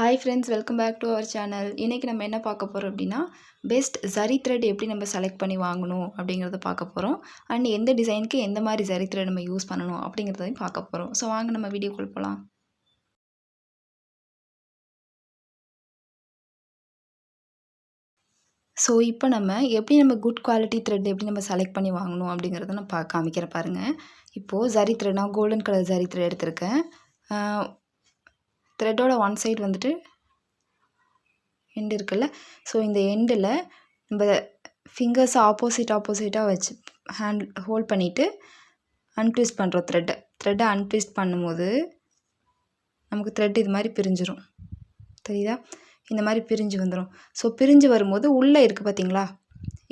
Hi friends, welcome back to our channel. இன்னைக்கு நம்ம என்ன பார்க்க போறோம் அப்படின்னா பெஸ்ட் ஜரி த்ரெட் எப்படி நம்ம செலக்ட் பண்ணி வாங்கணும் அப்படிங்கறத பார்க்க போறோம். அண்ட் எந்த டிசைனுக்கு எந்த மாதிரி ஜரி த்ரெட் நம்ம யூஸ் பண்ணணும் அப்படிங்கறதையும் பார்க்க போறோம். ஸோ வாங்க நம்ம வீடியோக்குள்ள போலாம். ஸோ இப்போ நம்ம எப்படி நம்ம குட் குவாலிட்டி த்ரெட் எப்படி நம்ம செலக்ட் பண்ணி வாங்கணும் அப்படிங்கறத நான் காமிக்கிறேன் பாருங்க. இப்போ ஜரி த்ரெட் நான் கோல்டன் கலர் ஜரி த்ரெட் எடுத்திருக்கேன். த்ரெட்டோட ஒன் சைடு வந்துட்டு எண்ட் இருக்குல்ல, ஸோ இந்த எண்டில் நம்ம ஃபிங்கர்ஸை ஆப்போசிட்டாக வச்சு ஹோல்ட் பண்ணிவிட்டு அன்ட்விஸ்ட் பண்ணுறோம். த்ரெட்டை அன்ட்விஸ்ட் பண்ணும்போது நமக்கு த்ரெட் இது மாதிரி பிரிஞ்சிடும். தெரியுதா? இந்த மாதிரி பிரிஞ்சு வந்துடும். ஸோ பிரிஞ்சு வரும்போது உள்ளே இருக்குது பார்த்தீங்களா,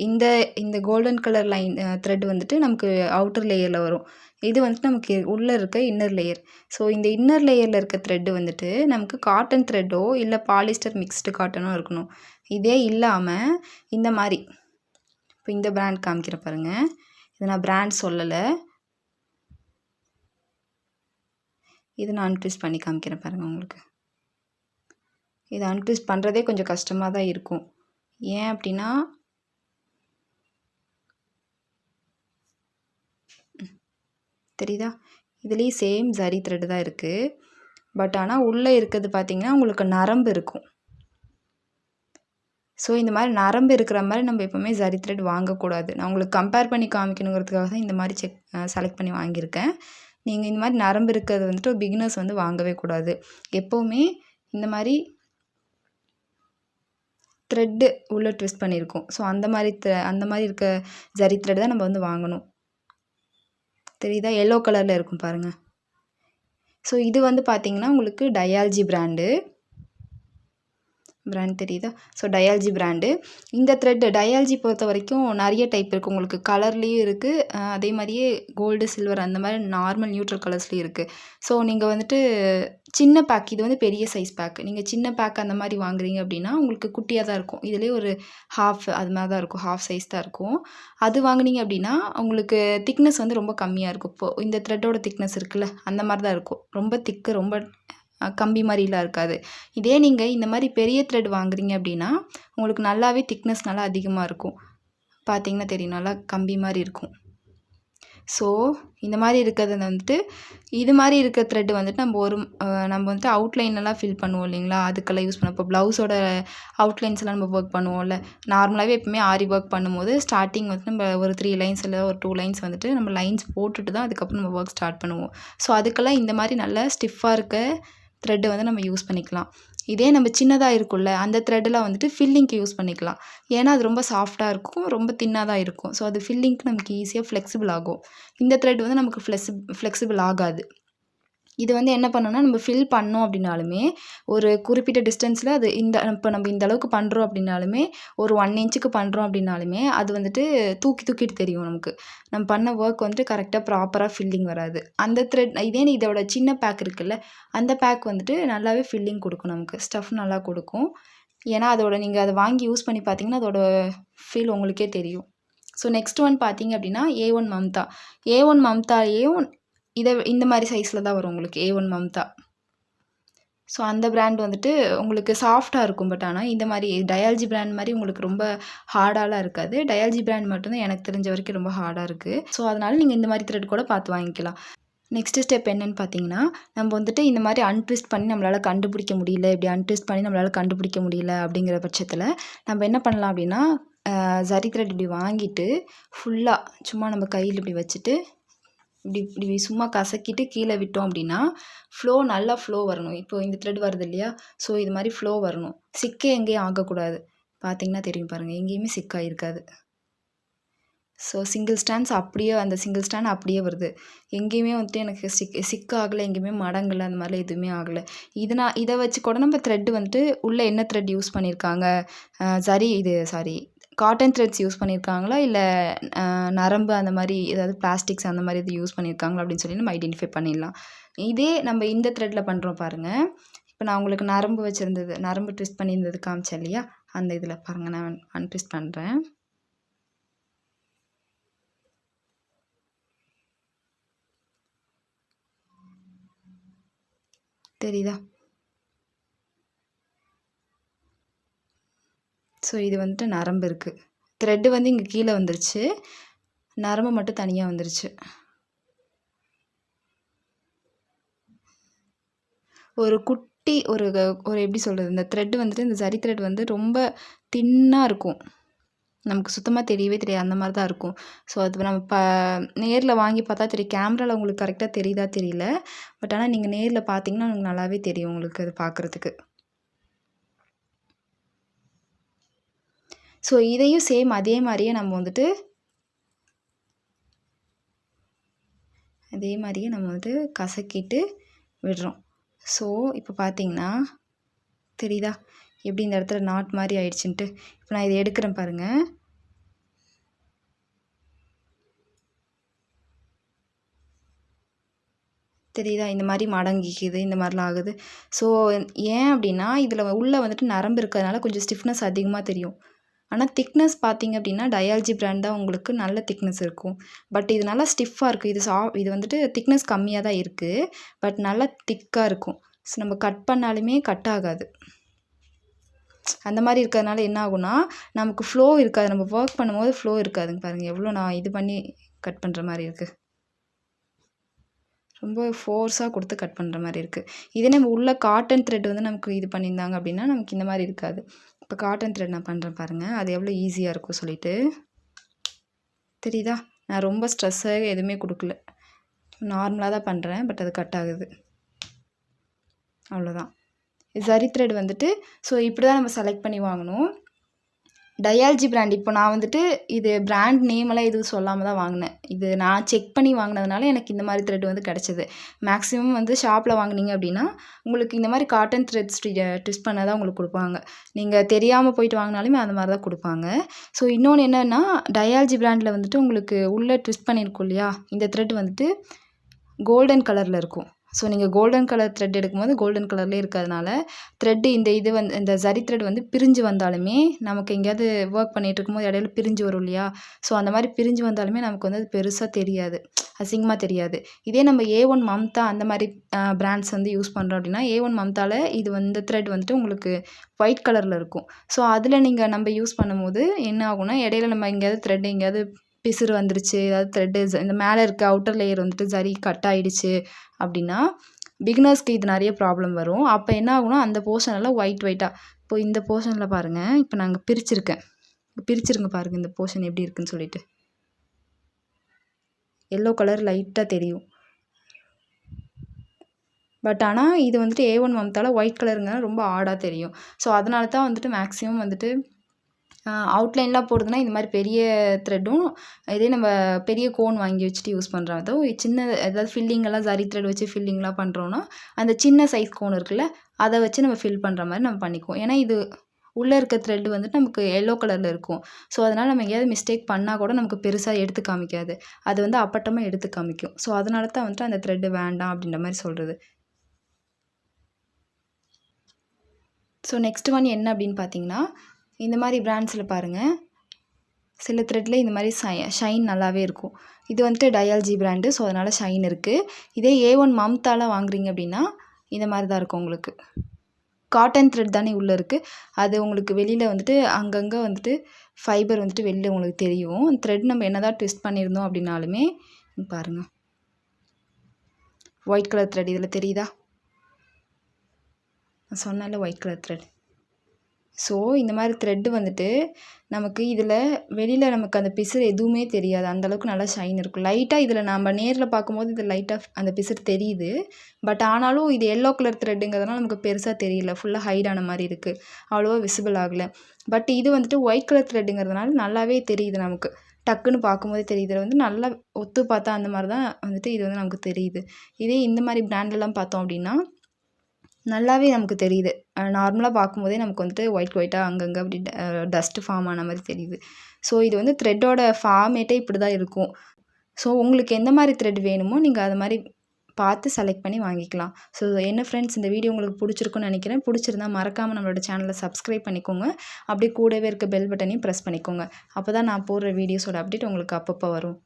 இந்த கோல்டன் கலர் லைன் த்ரெட் வந்துட்டு நமக்கு அவுட்டர் லேயரில் வரும். இது வந்துட்டு நமக்கு உள்ளே இருக்க இன்னர் லேயர். ஸோ இந்த இன்னர் லேயரில் இருக்க த்ரெட்டு வந்துட்டு நமக்கு காட்டன் த்ரெட்டோ இல்லை பாலிஸ்டர் மிக்ஸ்டு காட்டனோ இருக்கணும். இதே இல்லாமல் இந்த மாதிரி இப்போ இந்த பிராண்ட் காமிக்கிற பாருங்கள். இது நான் பிராண்ட் சொல்லலை, இது நான் அன்ட்விஸ்ட் பண்ணி காமிக்கிறேன் பாருங்கள். உங்களுக்கு இதை அன்ட்விஸ்ட் பண்ணுறதே கொஞ்சம் கஷ்டமாக தான் இருக்கும். ஏன் அப்படின்னா தெரியுதா, இதுலேயும் சேம் ஜரி த்ரெட்டு தான் இருக்குது. பட் ஆனால் உள்ளே இருக்கிறது பார்த்திங்கன்னா உங்களுக்கு நரம்பு இருக்கும். ஸோ இந்த மாதிரி நரம்பு இருக்கிற மாதிரி நம்ம எப்போவுமே ஜரி த்ரெட் வாங்கக்கூடாது. நான் உங்களுக்கு கம்பேர் பண்ணி காமிக்கணுங்கிறதுக்காக தான் இந்த மாதிரி செலக்ட் பண்ணி வாங்கியிருக்கேன். நீங்கள் இந்த மாதிரி நரம்பு இருக்கிறது வந்துட்டு பிகினர்ஸ் வந்து வாங்கவே கூடாது. எப்போவுமே இந்த மாதிரி த்ரெட்டு உள்ளே ட்விஸ்ட் பண்ணியிருக்கோம். ஸோ அந்த மாதிரி இருக்க ஜரி த்ரெட் தான் நம்ம வந்து வாங்கணும். தெரியுதா? எல்லோ கலரில் இருக்கும் பாருங்கள். ஸோ இது வந்து பார்த்திங்கன்னா உங்களுக்கு டயாலஜி பிராண்ட் தெரியுதா? ஸோ டயாலஜி பிராண்டு. இந்த த்ரெட்டு டயாலஜி பொறுத்த வரைக்கும் நிறைய டைப் இருக்குது. உங்களுக்கு கலர்லேயும் இருக்குது, அதே மாதிரியே கோல்டு சில்வர் அந்த மாதிரி நார்மல் நியூட்ரல் கலர்ஸ்லேயும் இருக்குது. ஸோ நீங்கள் வந்துட்டு சின்ன பேக், இது வந்து பெரிய சைஸ் பேக், நீங்கள் சின்ன பேக் அந்த மாதிரி வாங்குறீங்க அப்படின்னா உங்களுக்கு குட்டியாக தான் இருக்கும். இதுலேயே ஒரு ஹாஃப் அது மாதிரி தான் இருக்கும், ஹாஃப் சைஸ் தான் இருக்கும். அது வாங்கினீங்க அப்படின்னா உங்களுக்கு திக்னஸ் வந்து ரொம்ப கம்மியாக இருக்கும். இப்போது இந்த த்ரெட்டோட திக்னஸ் இருக்குல்ல, அந்த மாதிரி தான் இருக்கும். ரொம்ப திக்கு, ரொம்ப கம்பி மாதிரிலாம் இருக்காது. இதே நீங்கள் இந்த மாதிரி பெரிய த்ரெட் வாங்குறீங்க அப்படின்னா உங்களுக்கு நல்லாவே திக்னஸ் நல்லா அதிகமாக இருக்கும். பார்த்தீங்கன்னா தெரியும், நல்லா கம்பி மாதிரி இருக்கும். ஸோ இந்த மாதிரி இருக்கிறது வந்துட்டு இது மாதிரி இருக்க த்ரெட் வந்துட்டு நம்ம வந்துட்டு அவுட்லைன்லாம் ஃபில் பண்ணுவோம் இல்லைங்களா, அதுக்கெல்லாம் யூஸ் பண்ணோம். இப்போ ப்ளவுஸோட அவுட்லைன்ஸ்லாம் நம்ம ஒர்க் பண்ணுவோம்ல, நார்மலாகவே எப்பவுமே ஆரி ஒர்க் பண்ணும்போது ஸ்டார்டிங் வந்து நம்ம ஒரு 3 லைன்ஸ் இல்லை ஒரு 2 லைன்ஸ் வந்துட்டு நம்ம லைன்ஸ் போட்டுட்டு தான் அதுக்கப்புறம் நம்ம ஒர்க் ஸ்டார்ட் பண்ணுவோம். ஸோ அதுக்கெல்லாம் இந்த மாதிரி நல்லா ஸ்டிஃபாக இருக்க த்ரெட்டு வந்து நம்ம யூஸ் பண்ணிக்கலாம். இதே நம்ம சின்னதாக இருக்கும்ல, அந்த த்ரெட்டெலாம் வந்துட்டு ஃபில்லிங்க்கு யூஸ் பண்ணிக்கலாம். ஏன்னா அது ரொம்ப சாஃப்டாக இருக்கும், ரொம்ப தின்னாக தான் இருக்கும். ஸோ அது ஃபில்லிங்க்கு நமக்கு ஈஸியாக ஃப்ளெக்சிபிள் ஆகும். இந்த த்ரெட் வந்து நமக்கு ஃப்ளெக்சிபிள் ஆகாது. இது வந்து என்ன பண்ணணும்னா நம்ம ஃபில் பண்ணோம் அப்படின்னாலுமே ஒரு குறிப்பிட்ட டிஸ்டன்ஸில் அது இப்போ நம்ம இந்த அளவுக்கு பண்ணுறோம் அப்படின்னாலுமே ஒரு 1 இன்ச்சுக்கு பண்ணுறோம் அப்படின்னாலுமே அது வந்துட்டு தூக்கிட்டு தெரியும் நமக்கு. நம்ம பண்ண ஒர்க் வந்துட்டு கரெக்டாக ப்ராப்பராக ஃபில்லிங் வராது. அந்த த்ரெட் இதே இதோட சின்ன பேக் இருக்குல்ல, அந்த பேக் வந்துட்டு நல்லாவே ஃபில்லிங் கொடுக்கும், நமக்கு ஸ்டஃப் நல்லா கொடுக்கும். ஏன்னா நீங்கள் அதை வாங்கி யூஸ் பண்ணி பார்த்தீங்கன்னா அதோட ஃபீல் உங்களுக்கே தெரியும். ஸோ நெக்ஸ்ட் ஒன் பார்த்தீங்க அப்படின்னா A1 மம்தாலேயும் இந்த மாதிரி சைஸில் தான் வரும் உங்களுக்கு A1 மம்தா. ஸோ அந்த பிராண்ட் வந்துட்டு உங்களுக்கு சாஃப்டாக இருக்கும். பட் ஆனால் இந்த மாதிரி டயாலஜி பிராண்ட் மாதிரி உங்களுக்கு ரொம்ப ஹார்டாலாம் இருக்காது. டயாலஜி பிராண்ட் மட்டும்தான் எனக்கு தெரிஞ்ச வரைக்கும் ரொம்ப ஹார்டாக இருக்குது. ஸோ அதனால் நீங்கள் இந்த மாதிரி த்ரெட் கூட பார்த்து வாங்கிக்கலாம். நெக்ஸ்ட் ஸ்டெப் என்னென்னு பார்த்தீங்கன்னா, நம்ம வந்துட்டு இந்த மாதிரி அன்ட்விஸ்ட் பண்ணி நம்மளால் கண்டுபிடிக்க முடியல, இப்படி அன்ட்விஸ்ட் பண்ணி நம்மளால் கண்டுபிடிக்க முடியல அப்படிங்கிற பட்சத்தில் நம்ம என்ன பண்ணலாம் அப்படின்னா, ஜரி த்ரெட் இப்படி வாங்கிட்டு ஃபுல்லாக சும்மா நம்ம கையில் இப்படி வச்சுட்டு இப்படி சும்மா கசக்கிட்டு கீழே விட்டோம் அப்படின்னா நல்லா ஃப்ளோ வரணும். இப்போ இந்த த்ரெட் வருது இல்லையா, ஸோ இது மாதிரி ஃப்ளோ வரணும். சிக்கே எங்கேயும் ஆகக்கூடாது. பார்த்தீங்கன்னா தெரியும் பாருங்கள், எங்கேயுமே சிக்காக இருக்காது. ஸோ சிங்கிள் ஸ்டாண்ட் அப்படியே வருது. எங்கேயுமே வந்துட்டு எனக்கு சிக்காகலை, எங்கேயுமே மடங்கலை, அந்த மாதிரிலாம் எதுவுமே ஆகலை. இதை வச்சு கூட நம்ம த்ரெட்டு வந்துட்டு உள்ளே என்ன த்ரெட் யூஸ் பண்ணியிருக்காங்க, காட்டன் த்ரெட்ஸ் யூஸ் பண்ணியிருக்காங்களா இல்லை நரம்பு அந்த மாதிரி ஏதாவது பிளாஸ்டிக்ஸ் அந்த மாதிரி யூஸ் பண்ணியிருக்காங்களா அப்படின்னு சொல்லி நம்ம ஐடென்டிஃபை பண்ணிடலாம். இதே நம்ம இந்த த்ரெட்டில் பண்ணுறோம் பாருங்கள். இப்போ நான் உங்களுக்கு நரம்பு ட்விஸ்ட் பண்ணியிருந்தது காமிச்சேன் இல்லையா, அந்த இதில் பாருங்கள், நான் அன்ட்விஸ்ட் பண்ணுறேன். தெரியுதா? ஸோ இது வந்துட்டு நரம்பு இருக்குது. த்ரெட்டு வந்து இங்கே கீழே வந்துருச்சு, நரம்பு மட்டும் தனியாக வந்துருச்சு. ஒரு குட்டி ஒரு எப்படி சொல்கிறது, இந்த த்ரெட்டு வந்துட்டு இந்த ஜரி த்ரெட் வந்து ரொம்ப தின்னாக இருக்கும், நமக்கு சுத்தமாக தெரியவே தெரியாது, அந்த மாதிரி தான் இருக்கும். ஸோ அது நம்ம நேரில் வாங்கி பார்த்தா தெரியும். கேமராவில் உங்களுக்கு கரெக்டாக தெரியுதா தெரியல, பட் ஆனால் நீங்கள் நேரில் பார்த்தீங்கன்னா உங்களுக்கு நல்லாவே தெரியும் உங்களுக்கு அது பார்க்குறதுக்கு. ஸோ இதையும் சேம் அதே மாதிரியே நம்ம வந்துட்டு கசக்கிட்டு விடுறோம். ஸோ இப்போ பார்த்தீங்கன்னா தெரியுதா எப்படி இந்த இடத்துல நாட் மாதிரி ஆயிடுச்சுன்ட்டு. இப்போ நான் இதை எடுக்கிறேன் பாருங்கள். தெரியுதா, இந்த மாதிரி மடங்கிக்குது, இந்த மாதிரிலாம் ஆகுது. ஸோ ஏன் அப்படின்னா இதில் உள்ளே வந்துட்டு நரம்பு இருக்கிறதுனால கொஞ்சம் ஸ்டிஃப்னஸ் அதிகமாக தெரியும். ஆனால் திக்னஸ் பார்த்திங்க அப்படின்னா டயாலஜி பிராண்ட் தான் உங்களுக்கு நல்ல திக்னஸ் இருக்கும். பட் இது நல்லா ஸ்டிஃபாக இருக்குது. இது வந்துட்டு திக்னஸ் கம்மியாக தான் இருக்குது, பட் நல்லா திக்காக இருக்கும். ஸோ நம்ம கட் பண்ணாலுமே கட் ஆகாது. அந்த மாதிரி இருக்கிறதுனால என்ன ஆகும்னா நமக்கு ஃப்ளோ இருக்காது, நம்ம ஒர்க் பண்ணும்போது ஃப்ளோ இருக்காதுங்க. பாருங்கள் எவ்வளோ நான் இது பண்ணி கட் பண்ணுற மாதிரி இருக்குது, ரொம்ப ஃபோர்ஸாக கொடுத்து கட் பண்ணுற மாதிரி இருக்குது. இதே நம்ம உள்ள காட்டன் த்ரெட் வந்து நமக்கு இது பண்ணியிருந்தாங்க அப்படின்னா நமக்கு இந்த மாதிரி இருக்காது. இப்போ காட்டன் த்ரெட் நான் பண்ணுறேன் பாருங்கள், அது எவ்வளோ ஈஸியாக இருக்கும் சொல்லிட்டு. தெரியுதா, நான் ரொம்ப ஸ்ட்ரெஸ்ஸாக எதுவுமே கொடுக்கல, நார்மலாக தான் பண்ணுறேன், பட் அது கட் ஆகுது, அவ்வளோதான். ஜரி த்ரெட் வந்துட்டு ஸோ இப்படி தான் நம்ம செலக்ட் பண்ணி வாங்கணும். டயாலஜி பிராண்ட் இப்போ நான் வந்துட்டு இது பிராண்ட் நேமெல்லாம் எதுவும் சொல்லாமல் தான் வாங்கினேன். இது நான் செக் பண்ணி வாங்கினதுனால எனக்கு இந்த மாதிரி த்ரெட் வந்து கிடச்சிது. மேக்ஸிமம் வந்து ஷாப்பில் வாங்கினீங்க அப்படின்னா உங்களுக்கு இந்த மாதிரி காட்டன் த்ரெட்ஸ் ட்விஸ்ட் பண்ண தான் உங்களுக்கு கொடுப்பாங்க. நீங்கள் தெரியாமல் போயிட்டு வாங்கினாலுமே அந்த மாதிரி தான் கொடுப்பாங்க. ஸோ இன்னொன்று என்னென்னா டயாலஜி பிராண்டில் வந்துட்டு உங்களுக்கு உள்ளே ட்விஸ்ட் பண்ணியிருக்கோம் இல்லையா, இந்த த்ரெட் வந்துட்டு கோல்டன் கலரில் இருக்கும். ஸோ நீங்கள் கோல்டன் கலர் த்ரெட் எடுக்கும்போது கோல்டன் கலர்லேயே இருக்கிறதுனால த்ரெட்டு இந்த ஜரி த்ரெட் வந்து பிரிஞ்சு வந்தாலுமே நமக்கு எங்கேயாவது ஒர்க் பண்ணிகிட்டு இருக்கும்போது இடையில பிரிஞ்சு வரும் இல்லையா, ஸோ அந்த மாதிரி பிரிஞ்சு வந்தாலுமே நமக்கு வந்து அது பெருசாக தெரியாது, அசிங்கமாக தெரியாது. இதே நம்ம A1 மம்தா அந்த மாதிரி பிராண்ட்ஸ் வந்து யூஸ் பண்ணுறோம் அப்படின்னா A1 மம்தாவில் இந்த த்ரெட் வந்துட்டு உங்களுக்கு ஒயிட் கலரில் இருக்கும். ஸோ அதில் நம்ம யூஸ் பண்ணும்போது என்ன ஆகும்னா இடையில நம்ம எங்கேயாவது த்ரெட் எங்கேயாவது பிசுறு வந்துருச்சு, ஏதாவது த்ரெட்டு இந்த மேலே இருக்க அவுட்டர் லேயர் வந்துட்டு ஜரி கட் ஆகிடுச்சு அப்படின்னா பிகினர்ஸ்க்கு இது நிறைய ப்ராப்ளம் வரும். அப்போ என்ன ஆகும்னா அந்த போர்ஷனெல்லாம் ஒயிட்டாக இப்போ இந்த போர்ஷனில் பாருங்கள், இப்போ நாங்கள் பிரிச்சிருங்க பாருங்கள் இந்த போர்ஷன் எப்படி இருக்குன்னு சொல்லிட்டு. எல்லோ கலர் லைட்டாக தெரியும், பட் ஆனால் இது வந்துட்டு A1 மம்தால ஒயிட் கலருங்க ரொம்ப ஆடாக தெரியும். ஸோ அதனால தான் வந்துட்டு மேக்ஸிமம் வந்துட்டு அவுட்லைன்லாம் போடுறதுனா இந்த மாதிரி பெரிய த்ரெட்டும், இதே நம்ம பெரிய கோன் வாங்கி வச்சுட்டு யூஸ் பண்ணுறதோ சின்ன ஏதாவது ஃபில்லிங்கெல்லாம் ஜரி த்ரெட் வச்சு ஃபில்லிங்லாம் பண்ணுறோன்னா அந்த சின்ன சைஸ் கோன் இருக்குல்ல அதை வச்சு நம்ம ஃபில் பண்ணுற மாதிரி நம்ம பண்ணிக்குவோம். ஏன்னா இது உள்ளே இருக்க த்ரெட் வந்துட்டு நமக்கு எல்லோ கலரில் இருக்கும். ஸோ அதனால் நம்ம எங்கேயாவது மிஸ்டேக் பண்ணால் கூட நமக்கு பெருசாக எடுத்து காமிக்காது, அது வந்து அப்பட்டமாக எடுத்து காமிக்கும். ஸோ அதனால தான் வந்துட்டு அந்த த்ரெட்டு வேண்டாம் அப்படின்ற மாதிரி சொல்கிறது. ஸோ நெக்ஸ்ட் ஒன் என்ன அப்படின்னு பார்த்தீங்கன்னா இந்த மாதிரி பிராண்ட்ஸில் பாருங்கள் சில த்ரெட்டில் இந்த மாதிரி ஷைன் நல்லாவே இருக்கும். இது வந்துட்டு டயாலஜி பிராண்டு, ஸோ அதனால் ஷைன் இருக்குது. இதே A1 மம்தாலாம் வாங்குறீங்க அப்படின்னா இந்த மாதிரி தான் இருக்கும். உங்களுக்கு காட்டன் த்ரெட் தானே உள்ளே இருக்குது, அது உங்களுக்கு வெளியில் வந்துட்டு அங்கங்கே வந்துட்டு ஃபைபர் வந்துட்டு வெளியில் உங்களுக்கு தெரியும். த்ரெட் நம்ம என்ன தான் ட்விஸ்ட் பண்ணியிருந்தோம் அப்படின்னாலுமே பாருங்கள் ஒயிட் கலர் த்ரெட் இதில் தெரியுதா, நான் சொன்னால ஒயிட் கலர் த்ரெட். ஸோ இந்த மாதிரி த்ரெட்டு வந்துட்டு நமக்கு இதில் வெளியில் நமக்கு அந்த பிசுறு எதுவுமே தெரியாது, அந்தளவுக்கு நல்லா ஷைன் இருக்கும். லைட்டாக இதில் நம்ம நேரில் பார்க்கும்போது இது லைட்டாக அந்த பிசுறு தெரியுது, பட் ஆனாலும் இது எல்லோ கலர் த்ரெட்டுங்கிறதுனால நமக்கு பெருசாக தெரியல, ஃபுல்லாக ஹைட் ஆன மாதிரி இருக்குது, அவ்வளோவா விசிபிள் ஆகலை. பட் இது வந்துட்டு ஒயிட் கலர் த்ரெட்டுங்கிறதுனால நல்லாவே தெரியுது, நமக்கு டக்குன்னு பார்க்கும்போதே தெரியுது. வந்து நல்லா ஒத்து பார்த்தா அந்த மாதிரி தான் வந்துட்டு இது வந்து நமக்கு தெரியுது. இதே இந்த மாதிரி பிராண்டெல்லாம் பார்த்தோம் அப்படின்னா நல்லாவே நமக்கு தெரியுது. நார்மலாக பார்க்கும்போதே நமக்கு வந்துட்டு ஒயிட்டாக அங்கங்கே அப்படி டஸ்ட்டு ஃபார்ம் ஆன மாதிரி தெரியுது. ஸோ இது வந்து த்ரெட்டோட ஃபார்மேட்டே இப்படி தான் இருக்கும். ஸோ உங்களுக்கு எந்த மாதிரி த்ரெட் வேணுமோ நீங்கள் அது மாதிரி பார்த்து செலக்ட் பண்ணி வாங்கிக்கலாம். ஸோ என்ன ஃப்ரெண்ட்ஸ், இந்த வீடியோ உங்களுக்கு பிடிச்சிருக்குன்னு நினைக்கிறேன். பிடிச்சிருந்தா மறக்காமல் நம்மளோட சேனலை சப்ஸ்கிரைப் பண்ணிக்கோங்க. அப்படியே கூடவே இருக்க பெல் பட்டனையும் ப்ரெஸ் பண்ணிக்கோங்க. அப்போ தான் நான் போடுற வீடியோஸோட அப்டேட் உங்களுக்கு அப்பப்போ வரும்.